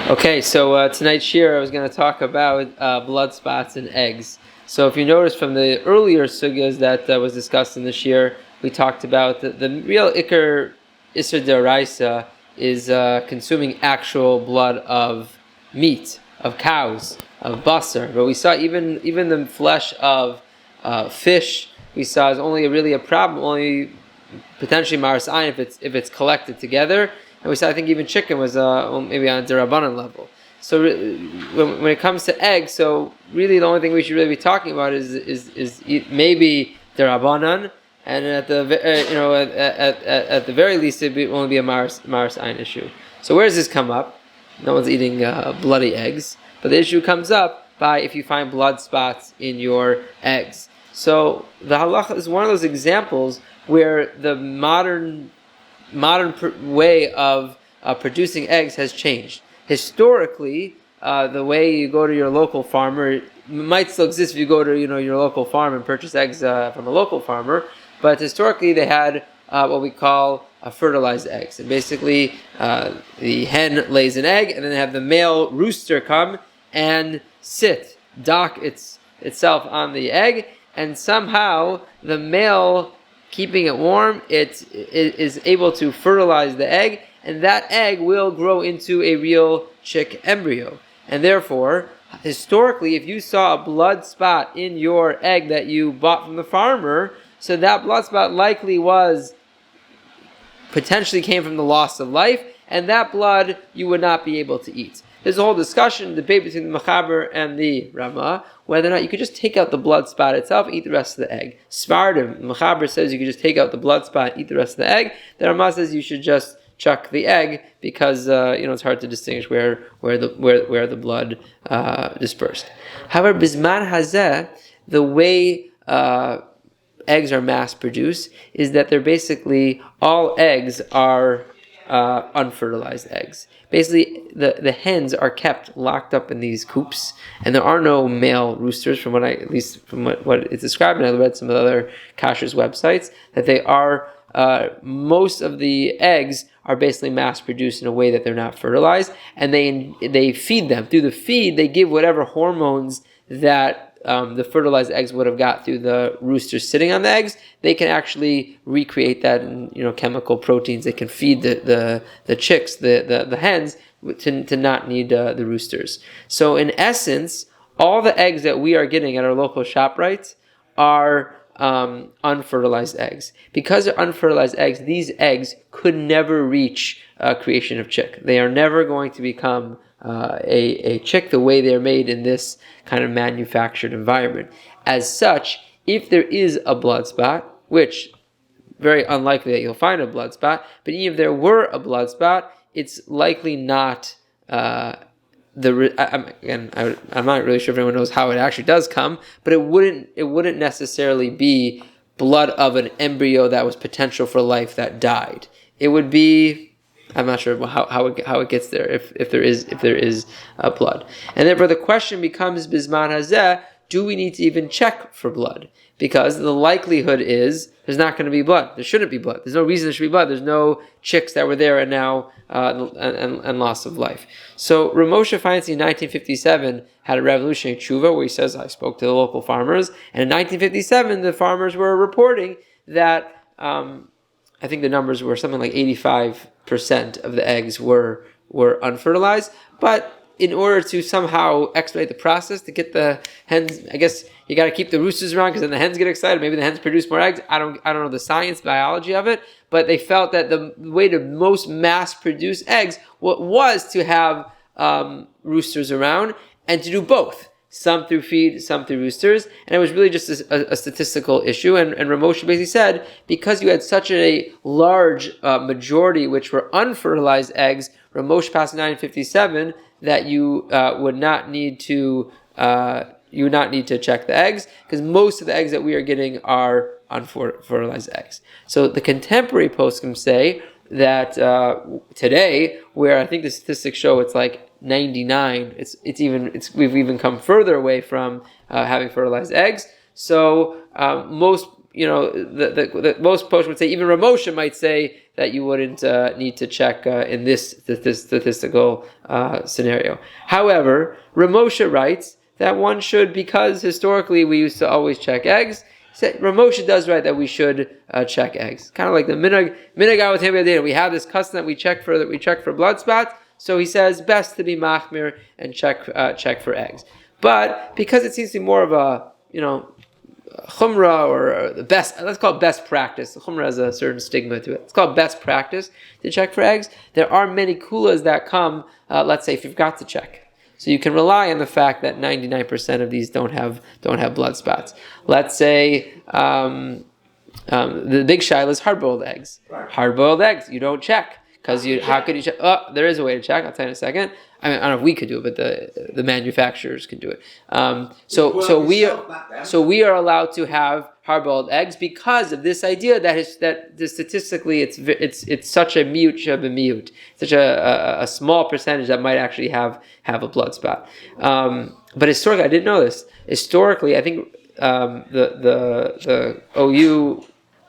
Okay, so tonight's shir I was going to talk about blood spots in eggs. So if you notice from the earlier sugyas that was discussed in the shir, we talked about the real ikar isser deraisa is consuming actual blood of meat, of cows, of basar. But we saw even the flesh of fish, we saw is only really a problem, only potentially maris ayin if it's collected together. And we said I think even chicken was maybe on a Rabbanan level. So when it comes to eggs, so really the only thing we should really be talking about is maybe Rabbanan, and at the at the very least it will only be a maris ayin issue. So where does this come up? No one's eating bloody eggs, but the issue comes up by if you find blood spots in your eggs. So the halacha is one of those examples where the modern way of producing eggs has changed. Historically, the way you go to your local farmer might still exist if you go to your local farm and purchase eggs from a local farmer. But historically, they had what we call fertilized eggs, and basically the hen lays an egg, and then they have the male rooster come and dock itself on the egg, and somehow the male, keeping it warm, it is able to fertilize the egg, and that egg will grow into a real chick embryo. And therefore, historically, if you saw a blood spot in your egg that you bought from the farmer, so that blood spot likely potentially came from the loss of life, and that blood you would not be able to eat. There's a whole debate between the Mechaber and the Rama whether or not you could just take out the blood spot itself and eat the rest of the egg. Svardim, Mechaber says you could just take out the blood spot and eat the rest of the egg. The Rama says you should just chuck the egg because it's hard to distinguish where the blood dispersed. However, Bisman Hazeh, the way eggs are mass produced is that they're basically all eggs are unfertilized eggs. Basically, the hens are kept locked up in these coops, and there are no male roosters, from what it's described, and I read some of the other kashrus websites, that they are, most of the eggs are basically mass produced in a way that they're not fertilized, and they feed them. Through the feed, they give whatever hormones that the fertilized eggs would have got through the roosters sitting on the eggs. They can actually recreate that in chemical proteins. They can feed the chicks, the hens, to not need the roosters. So in essence, all the eggs that we are getting at our local ShopRite are unfertilized eggs. Because they're unfertilized eggs, these eggs could never reach creation of chick. They are never going to become a chick the way they're made in this kind of manufactured environment. As such, if there is a blood spot, which very unlikely that you'll find a blood spot, but even if there were a blood spot, it's likely not I'm not really sure if anyone knows how it actually does come, but it wouldn't necessarily be blood of an embryo that was potential for life that died. It would be, I'm not sure how it gets there if there is blood. And therefore the question becomes, Bisman Hazeh, do we need to even check for blood? Because the likelihood is there's not going to be blood. There shouldn't be blood. There's no reason there should be blood. There's no chicks that were there and now and loss of life. So Ramosha Feinstein in 1957 had a revolutionary tshuva where he says, I spoke to the local farmers, and in 1957 the farmers were reporting that I think the numbers were something like 85% of the eggs were unfertilized. But in order to somehow expedite the process to get the hens, I guess you got to keep the roosters around because then the hens get excited. Maybe the hens produce more eggs. I don't know the science, biology of it, but they felt that the way to most mass produce eggs was to have roosters around and to do both. Some through feed, some through roosters, and it was really just a statistical issue. And Ramosha basically said, because you had such a large majority which were unfertilized eggs, Ramosha passed in 1957 that you would not need to check the eggs, because most of the eggs that we are getting are unfertilized eggs. So the contemporary poskim say that today, where I think the statistics show it's like 99, we've even come further away from having fertilized eggs. So most the most poskim would say, even Ramosha might say that you wouldn't need to check in this statistical scenario. However, Ramosha writes that one should, because historically we used to always check eggs. Ramosha does write that we should check eggs, kind of like the minhag with him. We have this custom that we check for blood spots. So he says best to be machmir and check for eggs. But because it seems to be more of a chumrah or the best, let's call it best practice. The chumrah has a certain stigma to it. It's called best practice to check for eggs. There are many kulas that come. Let's say if you've got to check. So you can rely on the fact that 99% of these don't have blood spots. Let's say the big shaila is hard-boiled eggs. Hard-boiled eggs, you don't check because how could you check? Oh, there is a way to check. I'll tell you in a second. I mean, I don't know if we could do it, but the manufacturers can do it. So we are allowed to have hard-boiled eggs because of this idea that statistically it's such a miut, such a small percentage that might actually have a blood spot. But historically, I didn't know this. Historically, I think the OU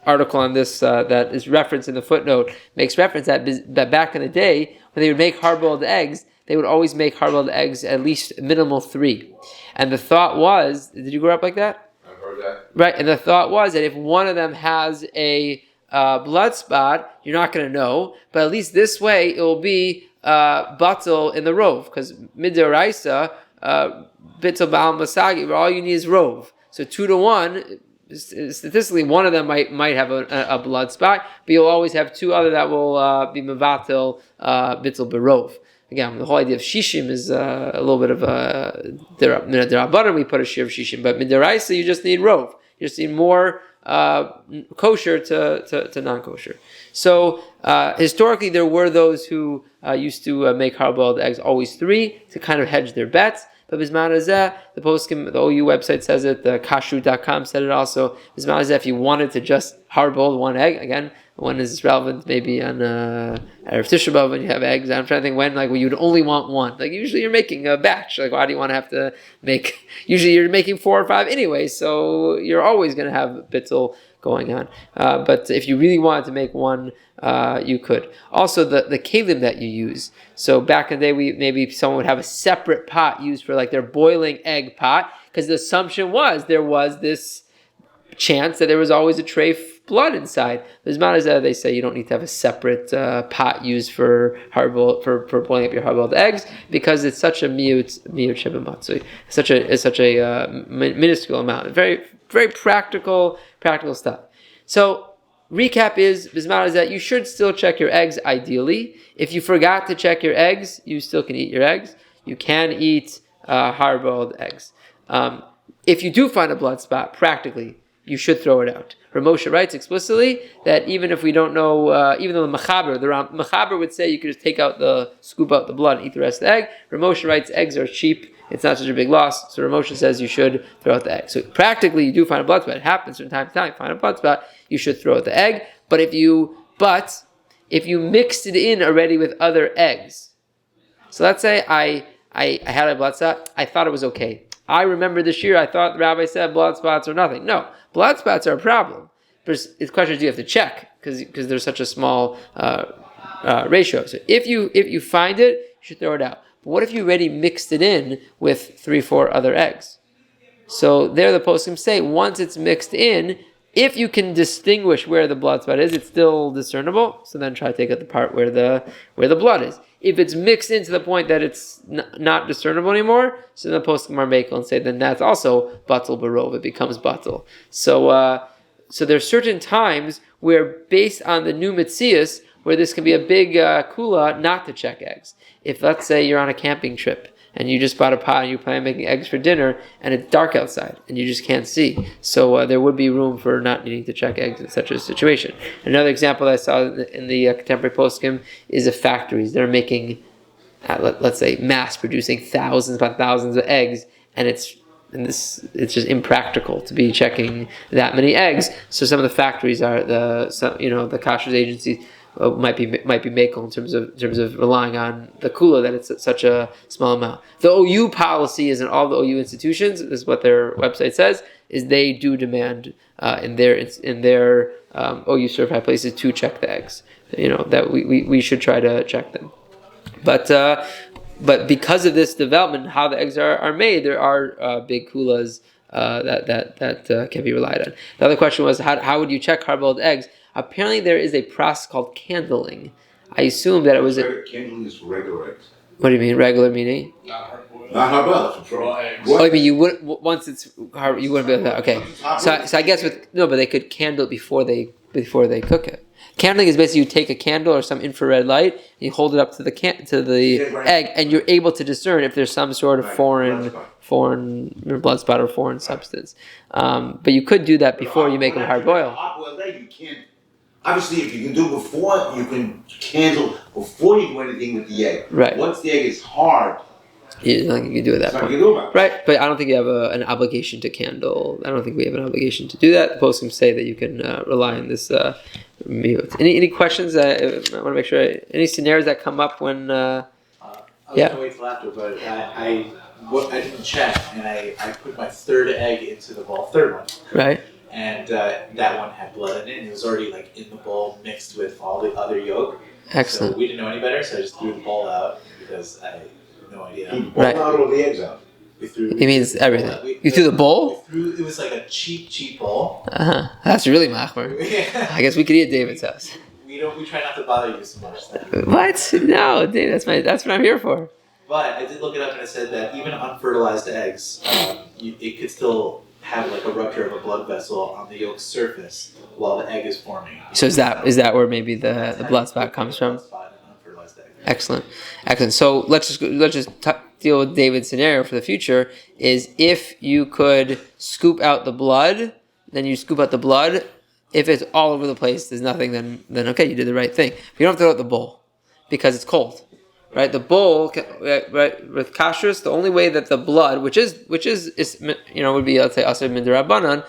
article on this that is referenced in the footnote makes reference that back in the day when they would make hard-boiled eggs, they would always make hard-boiled eggs at least minimal 3. And the thought was, did you grow up like that? I've heard that. Right, and the thought was that if one of them has a blood spot, you're not going to know, but at least this way it will be batel in the rove, because midoraisa, bittul ba'al masagi, where all you need is rove. So 2-1, statistically, one of them might have a blood spot, but you'll always have 2 other that will be mevatel bittul berov. Again, the whole idea of shishim is a little bit of derabanan. We put a shir of shishim, but midaraisa you just need rov. You just need more kosher to non-kosher. So historically, there were those who used to make hard-boiled eggs always 3 to kind of hedge their bets. But Bisman Hazeh, the poskim, the OU website says it, the kashrut.com said it also. Bisman Hazeh, if you wanted to just hard-boil 1 egg, again, one is relevant maybe on Erev Tisha B'Av when you have eggs. I'm trying to think when you would only want 1. Like usually you're making a batch. Like why do you want to have to make? Usually you're making 4 or 5 anyway, so you're always going to have bittul going on. But if you really wanted to make 1, you could. Also, the kelim that you use. So back in the day, maybe someone would have a separate pot used for like their boiling egg pot, because the assumption was there was this chance that there was always a tray blood inside. As they say you don't need to have a separate pot used for boiling up your hard-boiled eggs, because it's such a miut shebematzui. It's such a minuscule amount. Very very practical stuff. So recap is that you should still check your eggs ideally. If you forgot to check your eggs, you still can eat your eggs. You can eat hard-boiled eggs. If you do find a blood spot, practically, you should throw it out. Ramosha writes explicitly that even if we don't know, even though the Mechaber would say you could just scoop out the blood and eat the rest of the egg, Ramosha writes eggs are cheap, it's not such a big loss, so Ramosha says you should throw out the egg. So practically you do find a blood spot, it happens from time to time, find a blood spot, you should throw out the egg, but if you mixed it in already with other eggs, so let's say I had a blood spot, I thought it was okay. I remember this year I thought the rabbi said blood spots are nothing. No, blood spots are a problem. But the question is, do you have to check? Because there's such a small ratio. So if you find it, you should throw it out. But what if you already mixed it in with 3-4 other eggs? So there the poskim say, once it's mixed in, if you can distinguish where the blood spot is, it's still discernible. So then try to take out the part where the blood is. If it's mixed in to the point that it's not discernible anymore, so then the poskim are makel and say then that's also batel barov. It becomes batel. So there are certain times where, based on the new mitzias, where this can be a big kula not to check eggs. If let's say you're on a camping trip and you just bought a pot and you plan on making eggs for dinner and it's dark outside and you just can't see, so there would be room for not needing to check eggs in such a situation. Another example that I saw in the contemporary poskim is of factories. They're making, let's say, mass producing thousands upon thousands of eggs, and it's just impractical to be checking that many eggs. So some of the factories are the kashrus agencies might be makel in terms of relying on the kula that it's such a small amount. The OU policy is in all the OU institutions. This is what their website says. is they do demand in their you serve high places to check the eggs. That we should try to check them. But because of this development, how the eggs are made, there are big kulas that can be relied on. The other question was, how would you check hard-boiled eggs? Apparently, there is a process called candling. I assume that it was candling is for regular eggs. What do you mean, regular mean? Not hard-boiled. It's raw eggs. Oh, I mean, you would once it's hard, you wouldn't be able to. Okay, so I guess but they could candle it before they cook it. Candling is basically you take a candle or some infrared light, and you hold it up to the egg, and you're able to discern if there's some sort of foreign blood spot or foreign substance. But you could do that before you make them hard boiled. Hard-boiled egg, you can't. Obviously, if you can do before, you can candle before you do anything with the egg. Right. Once the egg is hard, you can do it at that point. Right, but I don't think you have an obligation to candle. I don't think we have an obligation to do that. The poskim say that you can rely on this. Any questions? I want to make sure. Any scenarios that come up when? I was going to wait till after, but I didn't check, and I put my third egg into the bowl, third one. Right. And that one had blood in it, and it was already in the bowl mixed with all the other yolk. Excellent. So we didn't know any better, so I just threw the bowl out because I had no idea. Right. Out all the eggs out. It means everything. You threw the bowl? It was like a cheap bowl. That's really machmer. Yeah. I guess we could eat at David's house. We try not to bother you so much then. What? No, Dave, that's what I'm here for. But I did look it up, and it said that even unfertilized eggs, it could still have a rupture of a blood vessel on the yolk surface while the egg is forming. So is that where maybe the blood spot comes from? Excellent. So let's just deal with David's scenario for the future. Is if you could scoop out the blood, then you scoop out the blood. If it's all over the place, there's nothing. Then okay, you did the right thing. But you don't have to throw out the bowl because it's cold. Right, the bowl, right, with kashrus, the only way that the blood, which is would be, let's say, asur midrabanan.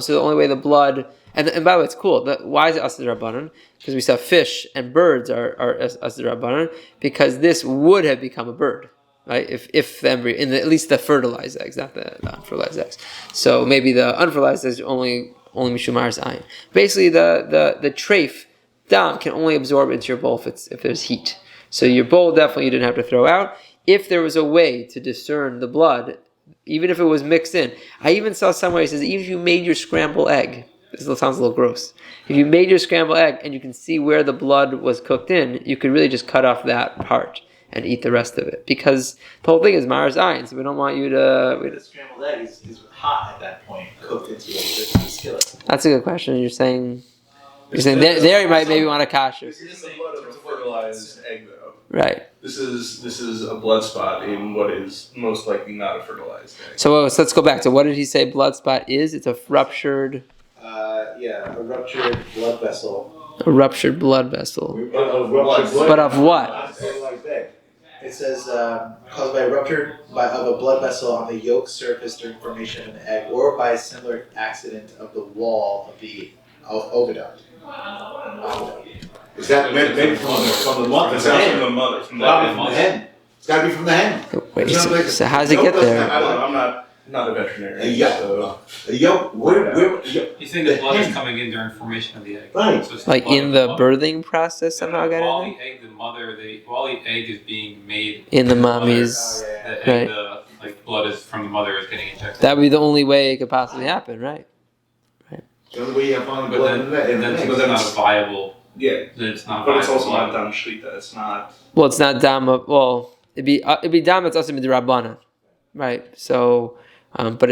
So the only way the blood, and by the way, it's cool. Why is it asur midrabanan? Because we saw fish and birds are asur midrabanan, because this would have become a bird, right? If the embryo, at least the fertilized eggs, not the unfertilized eggs. So maybe the unfertilized eggs only mishumar's ayin. Basically, the treif dam can only absorb into your bowl if there's heat. So your bowl definitely you didn't have to throw out. If there was a way to discern the blood, even if it was mixed in, I even saw somewhere it says even if you made your scrambled egg, this sounds a little gross. If you made your scrambled egg and you can see where the blood was cooked in, you could really just cut off that part and eat the rest of it, because the whole thing is Mara's ayin. So we don't want you to. The scrambled egg is hot at that point, cooked into the skillet. That's a good question. You're saying there you might maybe want a kasher. This is the blood of a fertilized egg, though. Right. This is a blood spot in what is most likely not a fertilized egg. So let's go back to what did he say blood spot is? It's a ruptured. A ruptured blood vessel. A ruptured blood vessel. But of what? It says caused by a rupture of a blood vessel on the yolk surface during formation of an egg, or by a similar accident of the wall of the oviduct. Is that maybe from the mother? It's from the mother. From the hen. It's got to be from the hen. Wait, so how does it get there? I don't know. I'm not a veterinarian. You think the blood is coming in during formation of the egg? Right. So it's Like in the birthing process somehow got while in the egg, while the egg is being made in the mommy's. the egg, blood is from the mother is getting injected. That would be the only way it could possibly happen, right? The only way you have on But then it's not viable. Yeah. Then it's not. But it's also viable. not dam shlita. It's not. Well, it's not dam. Well, it'd be dam. It's also midrabanan, right? So, but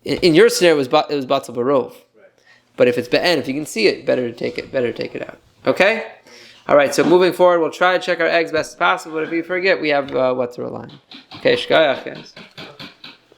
in your scenario it was batzal barov. But if it's be'en, if you can see it, better take it out. Okay. All right. So moving forward, we'll try to check our eggs best as possible. But if we forget, we have what to rely on. Okay, shkayach, guys.